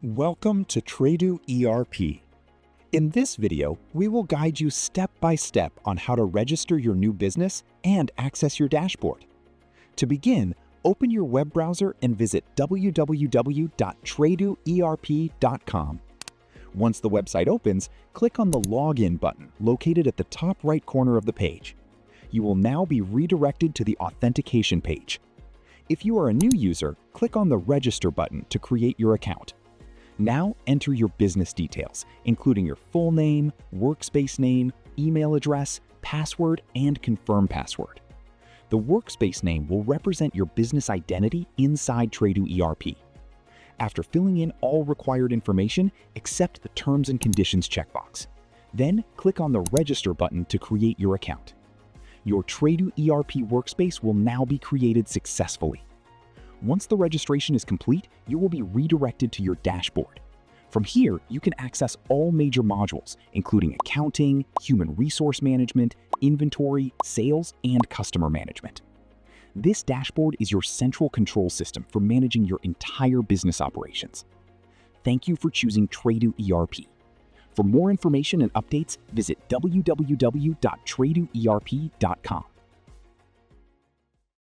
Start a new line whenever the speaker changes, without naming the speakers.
Welcome to Tradoo ERP. In this video, we will guide you step by step on how to register your new business and access your dashboard. To begin, open your web browser and visit www.tradooerp.com. Once the website opens, click on the Login button located at the top right corner of the page. You will now be redirected to the Authentication page. If you are a new user, click on the Register button to create your account. Now enter your business details, including your full name, workspace name, email address, password, and confirm password. The workspace name will represent your business identity inside Tradoo ERP. After filling in all required information, accept the Terms and Conditions checkbox. Then click on the Register button to create your account. Your Tradoo ERP workspace will now be created successfully. Once the registration is complete, you will be redirected to your dashboard. From here, you can access all major modules, including accounting, human resource management, inventory, sales, and customer management. This dashboard is your central control system for managing your entire business operations. Thank you for choosing Tradoo ERP. For more information and updates, visit www.tradooerp.com.